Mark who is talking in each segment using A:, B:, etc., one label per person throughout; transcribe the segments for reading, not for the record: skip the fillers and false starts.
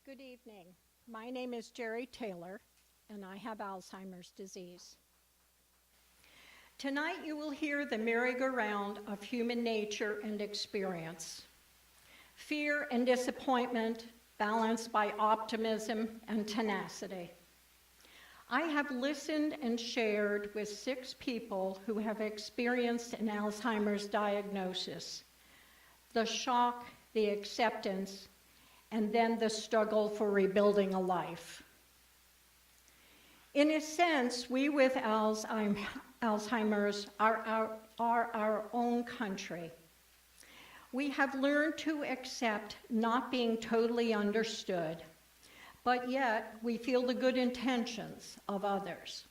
A: Good evening. My name is Jerry Taylor, and I have Alzheimer's disease. Tonight you will hear the merry-go-round of human nature and experience. Fear and disappointment balanced by optimism and tenacity. I have listened and shared with 6 people who have experienced an Alzheimer's diagnosis, the shock, the acceptance, and then the struggle for rebuilding a life. In a sense, we with Alzheimer's are our own country. We have learned to accept not being totally understood, but yet we feel the good intentions of others.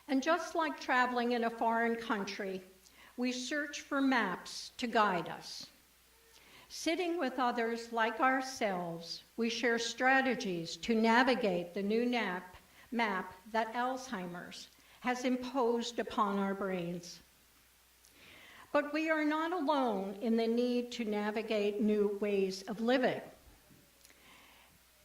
A: And just like traveling in a foreign country, we search for maps to guide us. Sitting with others like ourselves, we share strategies to navigate the new map that Alzheimer's has imposed upon our brains. But we are not alone in the need to navigate new ways of living.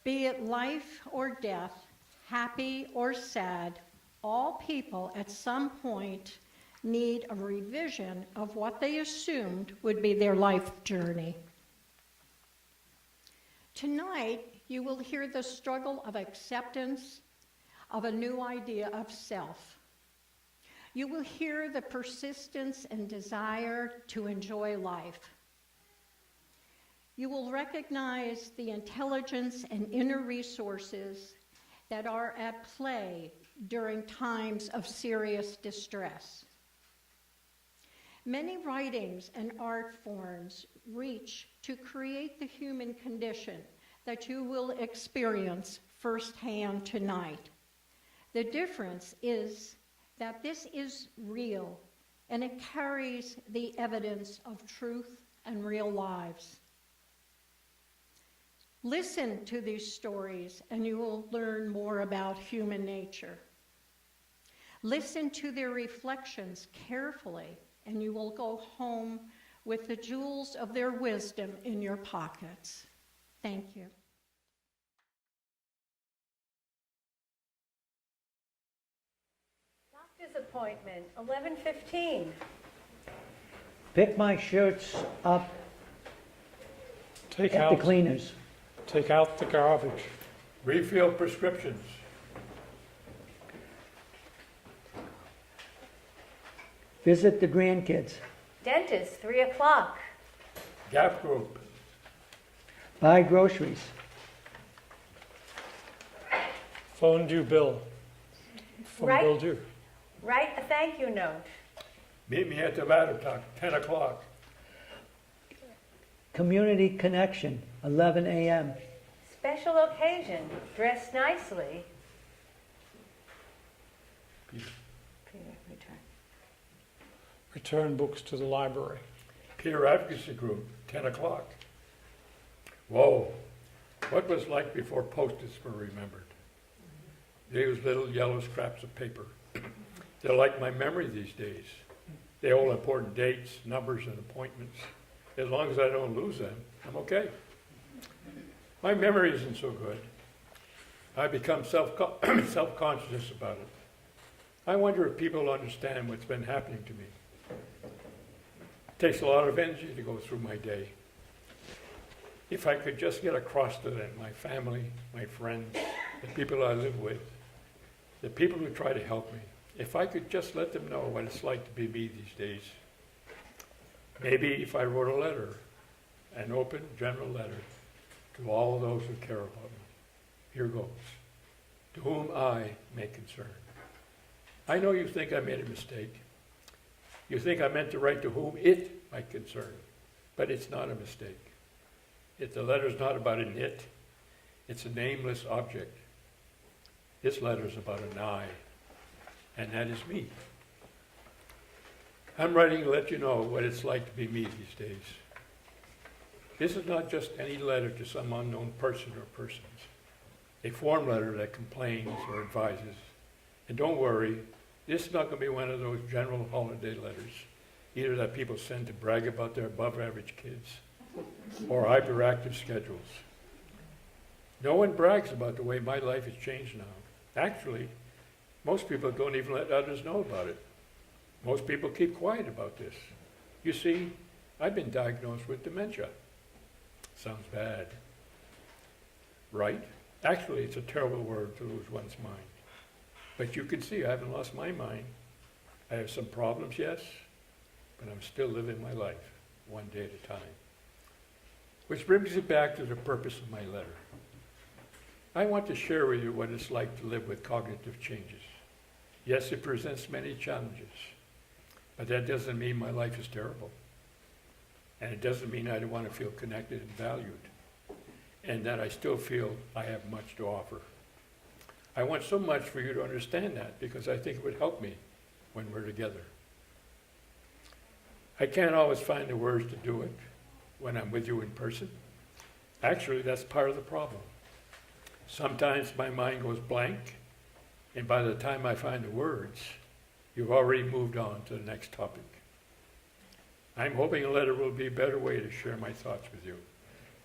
A: Be it life or death, happy or sad, all people at some point need a revision of what they assumed would be their life journey. Tonight, you will hear the struggle of acceptance of a new idea of self. You will hear the persistence and desire to enjoy life. You will recognize the intelligence and inner resources that are at play during times of serious distress. Many writings and art forms reach to create the human condition that you will experience firsthand tonight. The difference is that this is real, and it carries the evidence of truth and real lives. Listen to these stories, and you will learn more about human nature. Listen to their reflections carefully, and you will go home with the jewels of their wisdom in your pockets. Thank you.
B: Doctor's appointment, 11:15.
C: Pick my shirts up
D: Take
C: at
D: out
C: the cleaners.
D: Take out the garbage.
E: Refill prescriptions.
C: Visit the grandkids.
B: Dentist, 3 o'clock.
E: Gap group.
C: Buy groceries.
D: Phone due bill. Phone
B: Right.
D: bill due.
B: Write a thank you note.
E: Meet me at the Vatican, 10 o'clock.
C: Community connection, 11 a.m.
B: Special occasion, dress nicely.
E: Peter.
B: Return.
D: Return books to the library.
E: Peer advocacy group, 10 o'clock. Whoa, what was like before Post-its were remembered? They was little yellow scraps of paper. They're like my memory these days. They hold important dates, numbers, and appointments. As long as I don't lose them, I'm okay. My memory isn't so good. I become self-conscious about it. I wonder if people understand what's been happening to me. It takes a lot of energy to go through my day. If I could just get across to them, my family, my friends, the people I live with, the people who try to help me, if I could just let them know what it's like to be me these days. Maybe if I wrote a letter, an open, general letter, to all those who care about me. Here goes. To whom I may concern. I know you think I made a mistake. You think I meant to write to whom it might concern, but it's not a mistake. The letter's not about an it. It's a nameless object. This letter's about an I, and that is me. I'm writing to let you know what it's like to be me these days. This is not just any letter to some unknown person or persons, a form letter that complains or advises. And don't worry, this is not going to be one of those general holiday letters, either that people send to brag about their above-average kids or hyperactive schedules. No one brags about the way my life has changed now. Actually, most people don't even let others know about it. Most people keep quiet about this. You see, I've been diagnosed with dementia. Sounds bad, right? Actually, it's a terrible word to lose one's mind. But you can see I haven't lost my mind. I have some problems, yes, but I'm still living my life one day at a time. Which brings me back to the purpose of my letter. I want to share with you what it's like to live with cognitive changes. Yes, it presents many challenges, but that doesn't mean my life is terrible. And it doesn't mean I don't want to feel connected and valued, and that I still feel I have much to offer. I want so much for you to understand that, because I think it would help me when we're together. I can't always find the words to do it when I'm with you in person. Actually, that's part of the problem. Sometimes my mind goes blank, and by the time I find the words, you've already moved on to the next topic. I'm hoping a letter will be a better way to share my thoughts with you.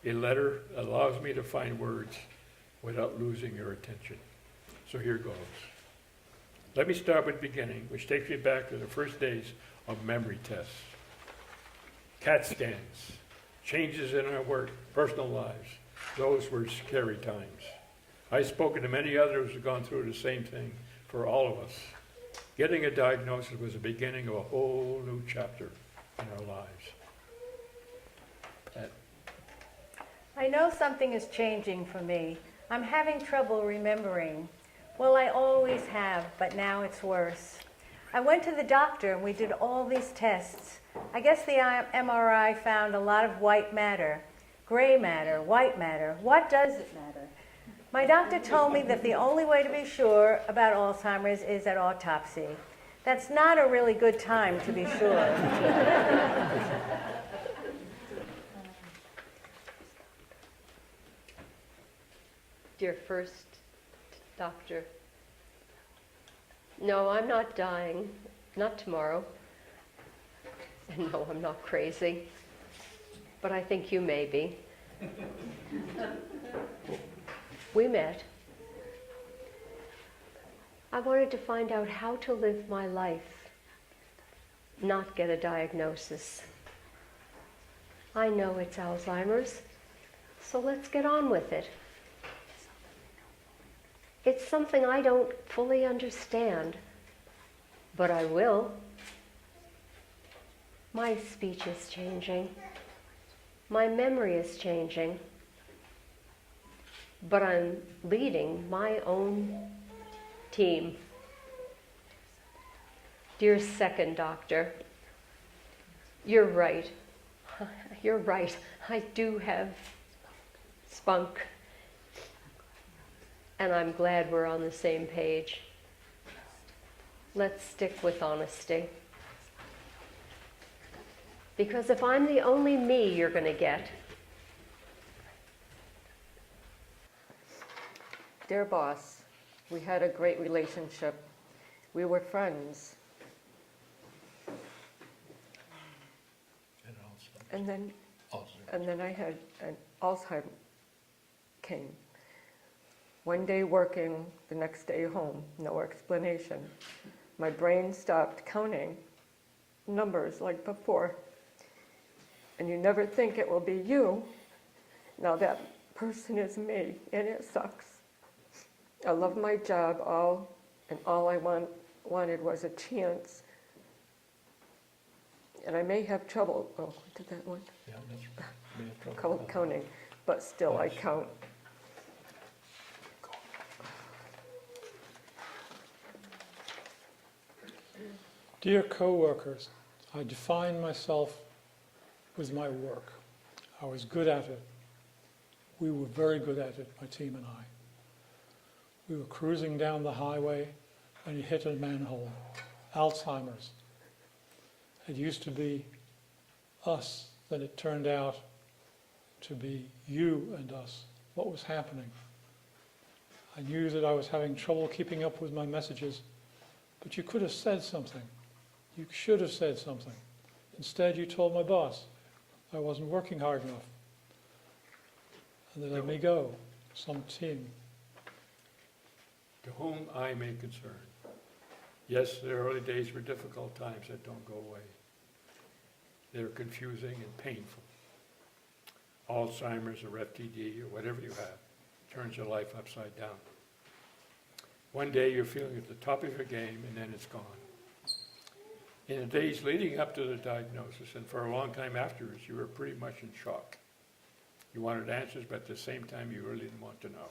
E: A letter allows me to find words without losing your attention. So here goes. Let me start with the beginning, which takes me back to the first days of memory tests. CAT scans, changes in our work, personal lives. Those were scary times. I've spoken to many others who have gone through the same thing for all of us. Getting a diagnosis was the beginning of a whole new chapter in our lives.
B: I know something is changing for me. I'm having trouble remembering. Well, I always have, but now it's worse. I went to the doctor and we did all these tests. I guess the MRI found a lot of white matter, gray matter, white matter. What does it matter? My doctor told me that the only way to be sure about Alzheimer's is at autopsy. That's not a really good time to be sure.
F: Dear first doctor, no, I'm not dying, not tomorrow. And no, I'm not crazy, but I think you may be. We met. I wanted to find out how to live my life, not get a diagnosis. I know it's Alzheimer's, so let's get on with it. It's something I don't fully understand, but I will. My speech is changing. My memory is changing. But I'm leading my own team. Dear second doctor, you're right. You're right. I do have spunk. And I'm glad we're on the same page. Let's stick with honesty. Because if I'm the only me you're going to get.
G: Dear boss, we had a great relationship. We were friends. And then I had an Alzheimer came. One day working, the next day home, no explanation. My brain stopped counting numbers like before. And you never think it will be you. Now that person is me, and it sucks. I love my job, all I wanted was a chance. And I may have trouble, did that one?
E: Yeah, that's right.
G: Counting, but still I count.
D: Dear co-workers, I define myself with my work. I was good at it. We were very good at it, my team and I. We were cruising down the highway and you hit a manhole. Alzheimer's. It used to be us, then it turned out to be you and us. What was happening? I knew that I was having trouble keeping up with my messages, but you could have said something. You should have said something. Instead, you told my boss I wasn't working hard enough, and they let me go. some team.
E: To whom I may concern. Yes, the early days were difficult times that don't go away. They're confusing and painful. Alzheimer's or FTD or whatever you have turns your life upside down. One day you're feeling at the top of your game and then it's gone. In the days leading up to the diagnosis and for a long time afterwards, you were pretty much in shock. You wanted answers, but at the same time you really didn't want to know.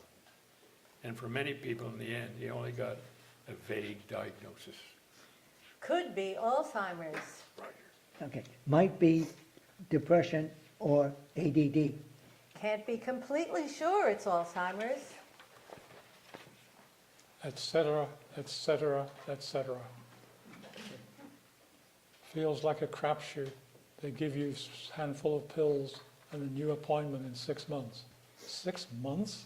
E: And for many people in the end, they only got a vague diagnosis.
B: Could be Alzheimer's.
C: Okay, might be depression or ADD.
B: Can't be completely sure it's Alzheimer's.
D: Etc., etc., etc. Feels like a crapshoot. They give you a handful of pills and a new appointment in 6 months. 6 months?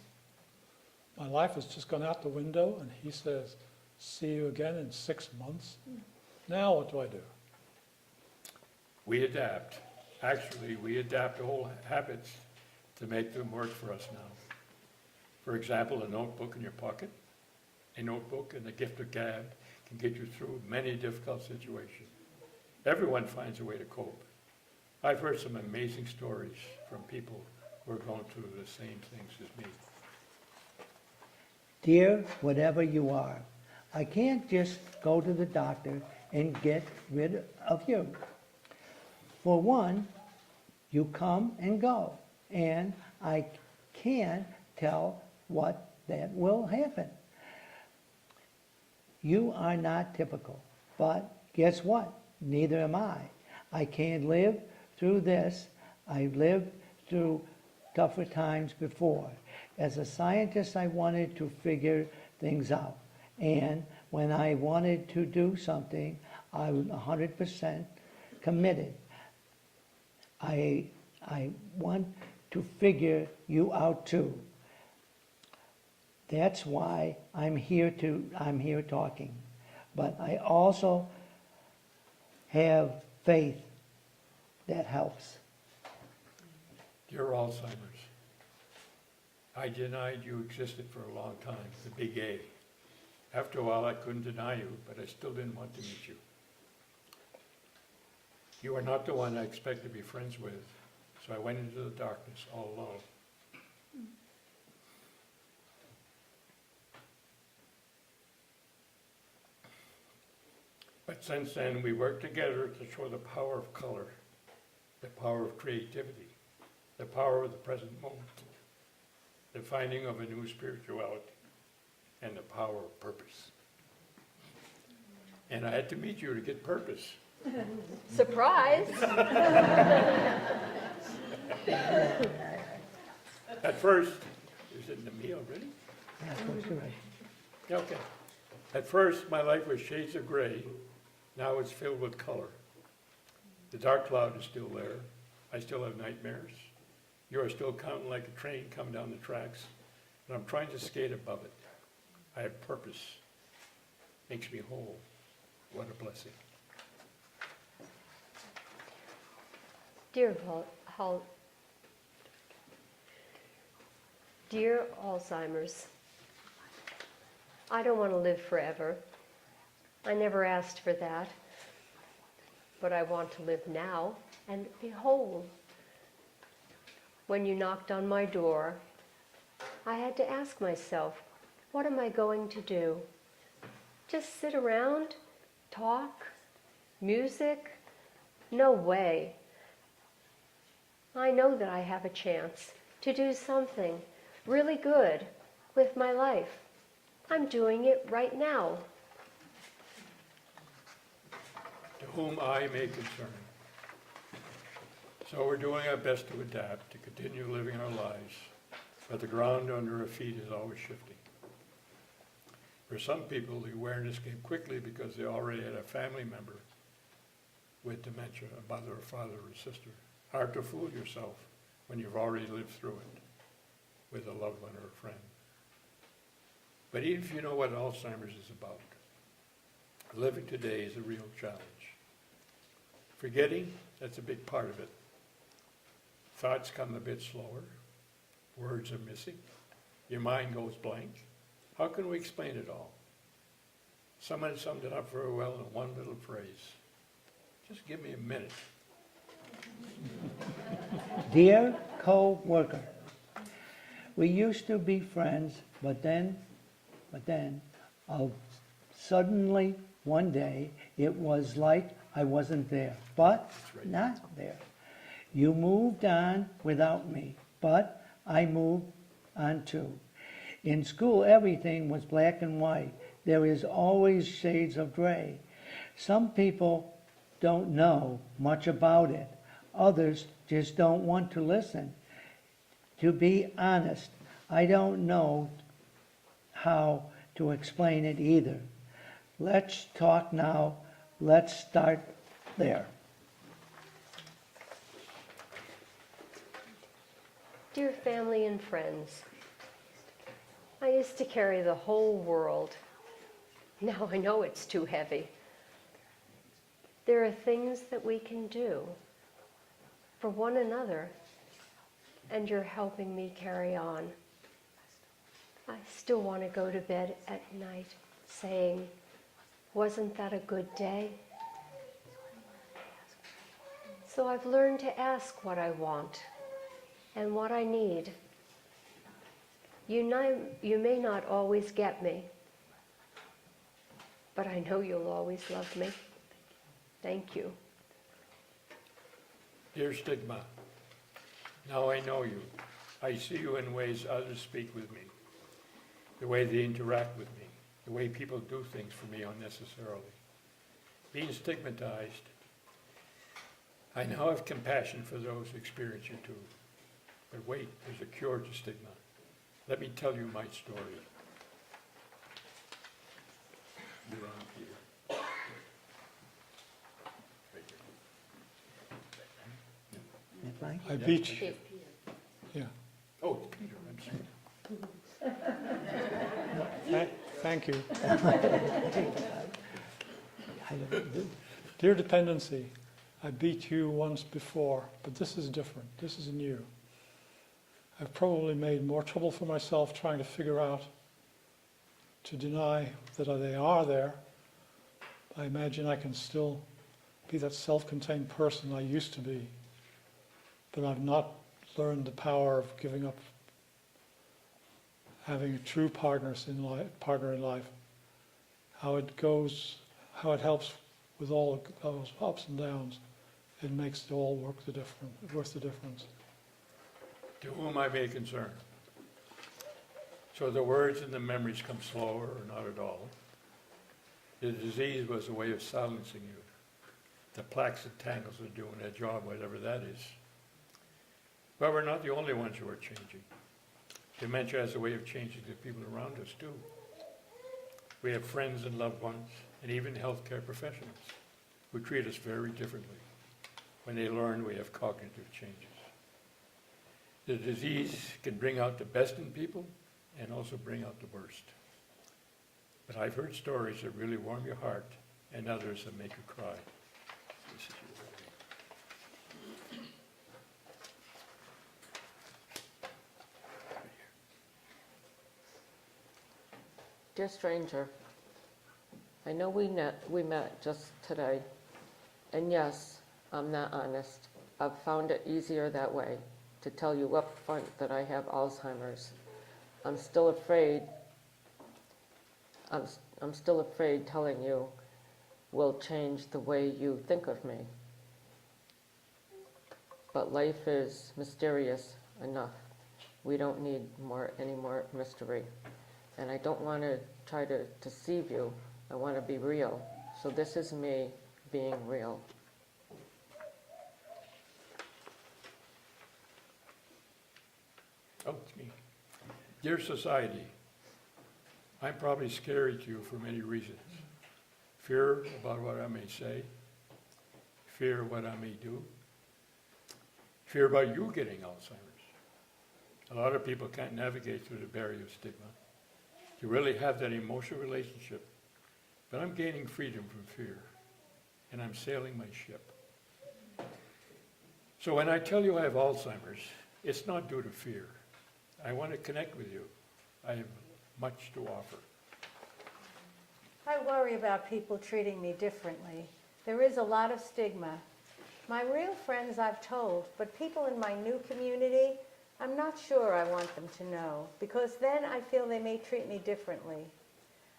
D: My life has just gone out the window, and he says, see you again in 6 months? Now what do I do?
E: We adapt. Actually, we adapt old habits to make them work for us now. For example, a notebook in your pocket. A notebook and the gift of gab can get you through many difficult situations. Everyone finds a way to cope. I've heard some amazing stories from people who are going through the same things as me.
C: Dear whatever you are, I can't just go to the doctor and get rid of you. For one, you come and go, and I can't tell what that will happen. You are not typical, but guess what? Neither am I. I can't live through this. I've lived through tougher times before. As a scientist, I wanted to figure things out. And when I wanted to do something, I was 100% committed. I want to figure you out too. That's why I'm here talking. But I also have faith that helps.
E: Dear Alzheimer's, I denied you existed for a long time, the big A. After a while, I couldn't deny you, but I still didn't want to meet you. You are not the one I expect to be friends with, so I went into the darkness all alone. But since then, we worked together to show the power of color, the power of creativity, the power of the present moment, the finding of a new spirituality, and the power of purpose. And I had to meet you to get purpose.
F: Surprise!
E: At first, is it in the meal already?
C: Yeah, of course, you're right.
E: Okay. At first, my life was shades of gray. Now it's filled with color. The dark cloud is still there. I still have nightmares. You are still counting like a train coming down the tracks, and I'm trying to skate above it. I have purpose. Makes me whole. What a blessing.
F: Dear Alzheimer's, I don't want to live forever. I never asked for that, but I want to live now and be whole. When you knocked on my door, I had to ask myself, what am I going to do? Just sit around, talk, music? No way. I know that I have a chance to do something really good with my life. I'm doing it right now.
E: To whom I may concern. So we're doing our best to adapt, to continue living our lives, but the ground under our feet is always shifting. For some people, the awareness came quickly because they already had a family member with dementia, a mother, a father, or a sister. Hard to fool yourself when you've already lived through it with a loved one or a friend. But even if you know what Alzheimer's is about, living today is a real challenge. Forgetting, that's a big part of it. Thoughts come a bit slower. Words are missing. Your mind goes blank. How can we explain it all? Someone summed it up very well in one little phrase. Just give me a minute.
C: Dear co-worker, we used to be friends, but then, suddenly one day it was like I wasn't there, but not there. You moved on without me, but I moved on too. In school, everything was black and white. There is always shades of gray. Some people don't know much about it. Others just don't want to listen. To be honest, I don't know how to explain it either. Let's talk now. Let's start there.
F: Dear family and friends, I used to carry the whole world. Now I know it's too heavy. There are things that we can do for one another, and you're helping me carry on. I still want to go to bed at night saying, wasn't that a good day? So I've learned to ask what I want and what I need. You may not always get me, but I know you'll always love me. Thank you.
E: Dear Stigma, now I know you. I see you in ways others speak with me, the way they interact with me, the way people do things for me unnecessarily. Being stigmatized, I now have compassion for those who experience it too. But wait, there's a cure to stigma. Let me tell you my story. You're on, Peter. Right here.
C: That's fine.
D: I beat you. Yeah.
E: Oh, it's Peter, I'm sorry.
D: Thank you.
C: I don't do.
D: Dear Dependency, I beat you once before, but this is different. This is new. I've probably made more trouble for myself trying to figure out, to deny that they are there. I imagine I can still be that self-contained person I used to be, but I've not learned the power of giving up having a true partner in life, how it goes, how it helps with all those ups and downs. It makes it all worth the difference.
E: To whom I may concern. So the words and the memories come slower or not at all. The disease was a way of silencing you. The plaques and tangles are doing their job, whatever that is. But we're not the only ones who are changing. Dementia has a way of changing the people around us too. We have friends and loved ones, and even healthcare professionals, who treat us very differently when they learn we have cognitive changes. The disease can bring out the best in people and also bring out the worst. But I've heard stories that really warm your heart and others that make you cry. This is your way.
G: Dear stranger, I know we met just today, and yes, I'm not honest. I've found it easier that way, to tell you up front that I have Alzheimer's. I'm still afraid telling you will change the way you think of me. But life is mysterious enough. We don't need any more mystery. And I don't want to try to deceive you. I want to be real. So this is me being real.
E: Oh, it's me. Dear society, I'm probably scary to you for many reasons. Fear about what I may say, fear of what I may do, fear about you getting Alzheimer's. A lot of people can't navigate through the barrier of stigma to really have that emotional relationship. But I'm gaining freedom from fear, and I'm sailing my ship. So when I tell you I have Alzheimer's, it's not due to fear. I want to connect with you. I have much to offer.
B: I worry about people treating me differently. There is a lot of stigma. My real friends I've told, but people in my new community, I'm not sure I want them to know, because then I feel they may treat me differently.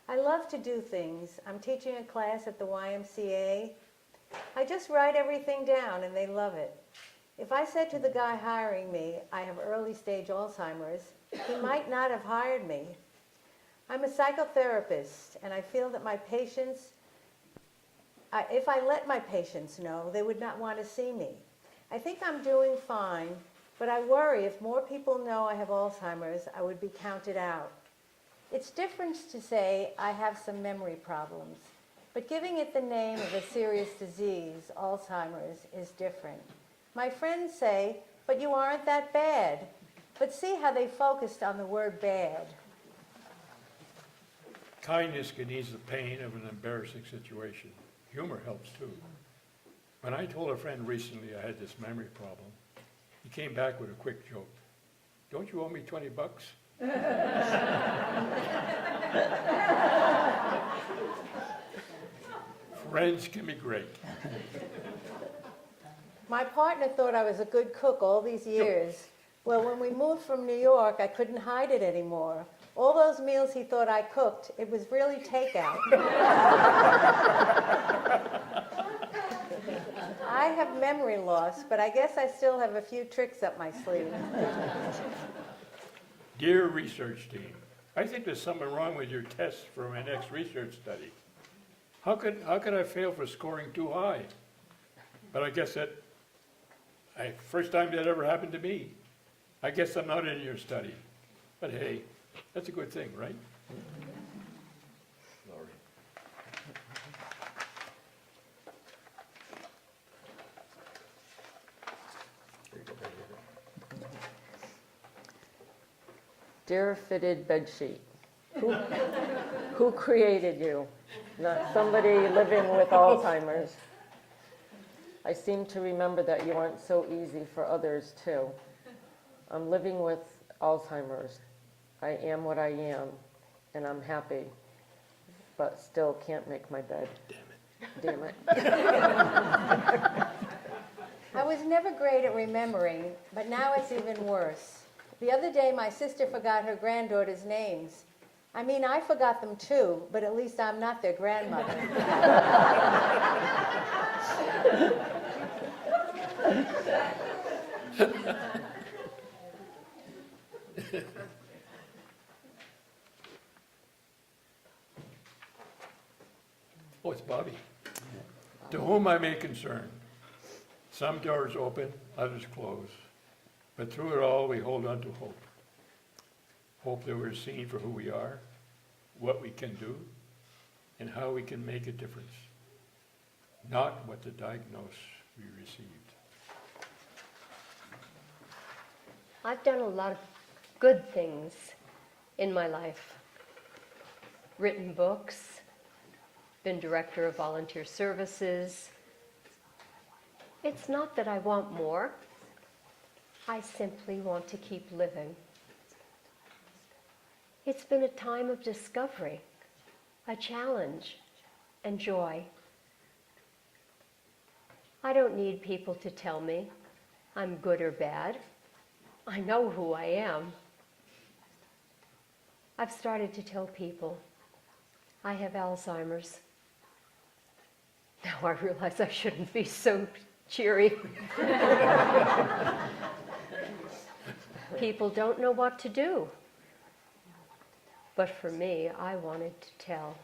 B: I love to do things. I'm teaching a class at the YMCA. I just write everything down and they love it. If I said to the guy hiring me, I have early stage Alzheimer's, he might not have hired me. I'm a psychotherapist and I feel that my patients, if I let my patients know, they would not want to see me. I think I'm doing fine, but I worry if more people know I have Alzheimer's, I would be counted out. It's different to say I have some memory problems, but giving it the name of a serious disease, Alzheimer's, is different. My friends say, but you aren't that bad. But see how they focused on the word bad.
E: Kindness can ease the pain of an embarrassing situation. Humor helps too. When I told a friend recently I had this memory problem, he came back with a quick joke. Don't you owe me $20? Friends can be great.
B: My partner thought I was a good cook all these years. Well, when we moved from New York, I couldn't hide it anymore. All those meals he thought I cooked, it was really takeout. I have memory loss, but I guess I still have a few tricks up my sleeve.
E: Dear research team, I think there's something wrong with your tests for my next research study. How could I fail for scoring too high? But I guess first time that ever happened to me. I guess I'm not in your study. But hey, that's a good thing, right?
G: Dear fitted bedsheet, who created you? Not somebody living with Alzheimer's. I seem to remember that you aren't so easy for others too. I'm living with Alzheimer's. I am what I am, and I'm happy, but still can't make my bed. Damn it.
B: I was never great at remembering, but now it's even worse. The other day, my sister forgot her granddaughter's names. I mean, I forgot them too, but at least I'm not their grandmother.
E: Oh, it's Bobby. To whom I may concern, some doors open, others close. But through it all, we hold on to hope. Hope that we're seen for who we are, what we can do, and how we can make a difference. Not what the diagnosis we received.
F: I've done a lot of good things in my life. Written books, been director of volunteer services. It's not that I want more. I simply want to keep living. It's been a time of discovery, a challenge, and joy. I don't need people to tell me I'm good or bad. I know who I am. I've started to tell people I have Alzheimer's. Now I realize I shouldn't be so cheery. People don't know what to do. But for me, I wanted to tell.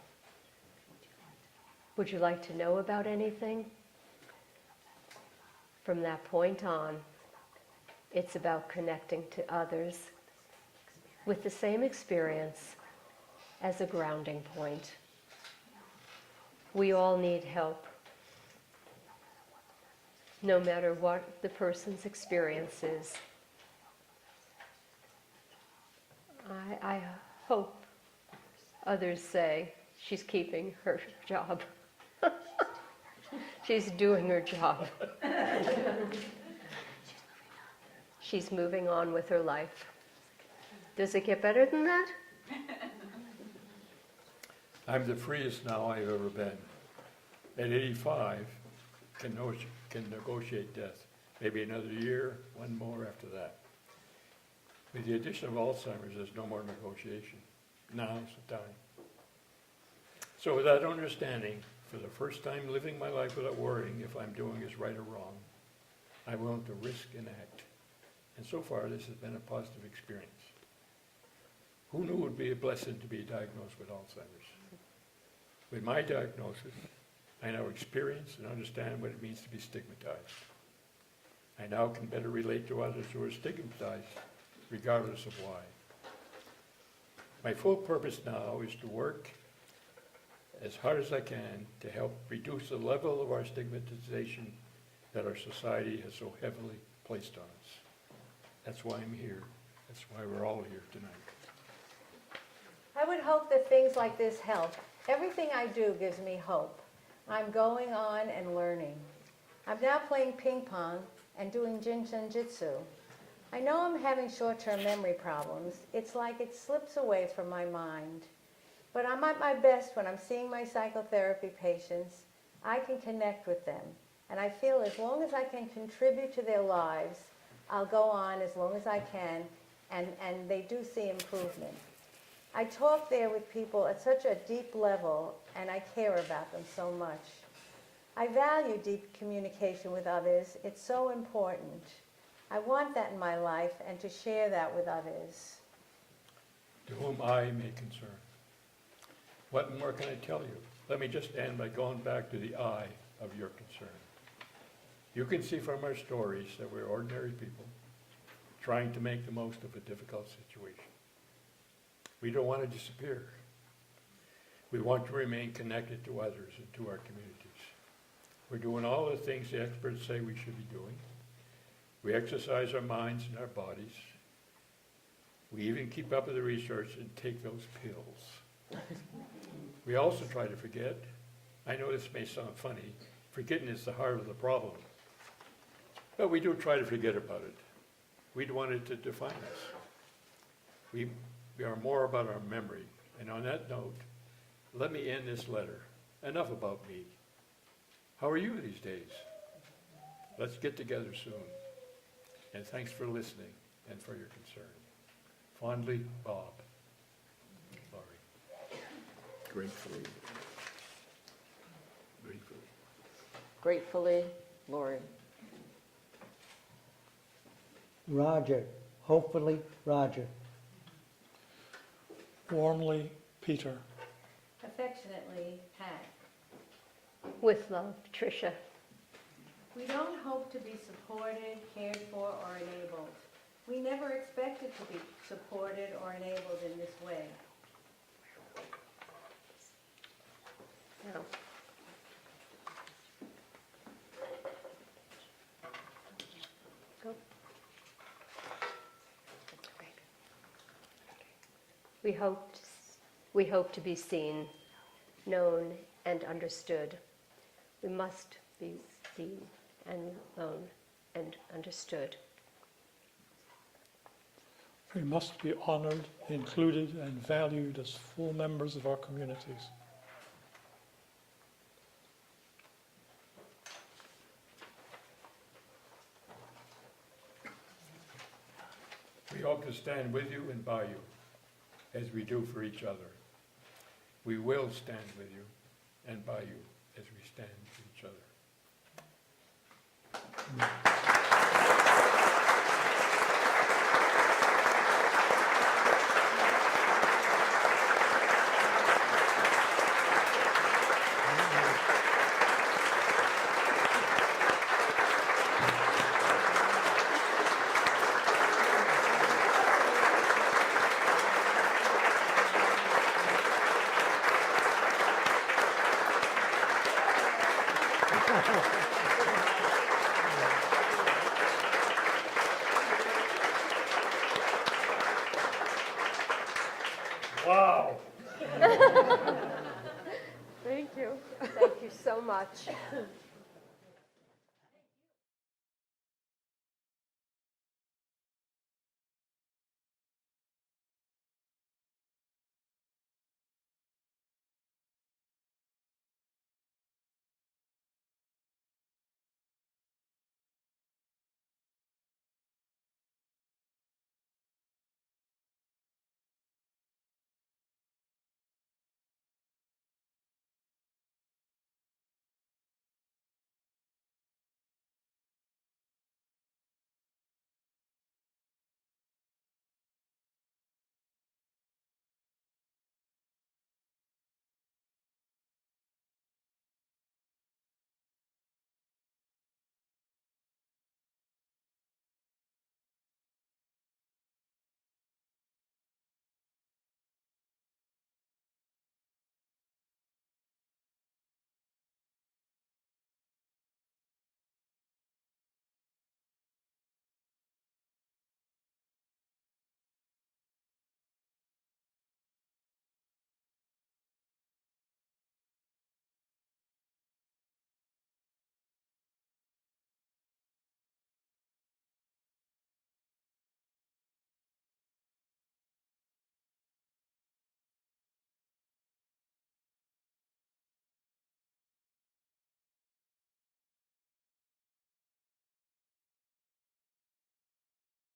F: Would you like to know about anything? From that point on, it's about connecting to others with the same experience as a grounding point. We all need help, no matter what the person's experience is. I hope others say she's keeping her job. She's doing her job. She's moving on with her life. Does it get better than that?
E: I'm the freest now I've ever been. At 85, can negotiate death. Maybe another year, one more after that. With the addition of Alzheimer's, there's no more negotiation. Now's the time. So with that understanding, for the first time living my life without worrying if I'm doing is right or wrong, I'm willing to risk and act. And so far, this has been a positive experience. Who knew it would be a blessing to be diagnosed with Alzheimer's? With my diagnosis, I now experience and understand what it means to be stigmatized. I now can better relate to others who are stigmatized, regardless of why. My full purpose now is to work as hard as I can to help reduce the level of our stigmatization that our society has so heavily placed on us. That's why I'm here. That's why we're all here tonight.
B: I would hope that things like this help. Everything I do gives me hope. I'm going on and learning. I'm now playing ping pong and doing jitsu. I know I'm having short-term memory problems. It's like it slips away from my mind. But I'm at my best when I'm seeing my psychotherapy patients. I can connect with them. And I feel as long as I can contribute to their lives, I'll go on as long as I can, and they do see improvement. I talk there with people at such a deep level, and I care about them so much. I value deep communication with others. It's so important. I want that in my life and to share that with others.
E: To whom I may concern. What more can I tell you? Let me just end by going back to the I of your concern. You can see from our stories that we're ordinary people trying to make the most of a difficult situation. We don't want to disappear. We want to remain connected to others and to our communities. We're doing all the things the experts say we should be doing. We exercise our minds and our bodies. We even keep up with the research and take those pills. We also try to forget. I know this may sound funny. Forgetting is the heart of the problem. But we do try to forget about it. We don't want it to define us. We are more about our memory. And on that note, let me end this letter. Enough about me. How are you these days? Let's get together soon. And thanks for listening and for your concern. Fondly, Bob. Laurie.
H: Gratefully. Gratefully.
G: Gratefully, Lori.
C: Roger. Hopefully, Roger.
D: Warmly, Peter.
B: Affectionately, Pat.
F: With love, Tricia.
B: We don't hope to be supported, cared for, or enabled. We never expected to be supported or enabled in this way.
F: Now, go. We hope to be seen, known, and understood. We must be seen and known and understood.
D: We must be honored, included, and valued as full members of our communities.
E: We hope to stand with you and by you, as we do for each other. We will stand with you and by you as we stand with each other. Wow.
G: Thank you.
F: Thank you so much.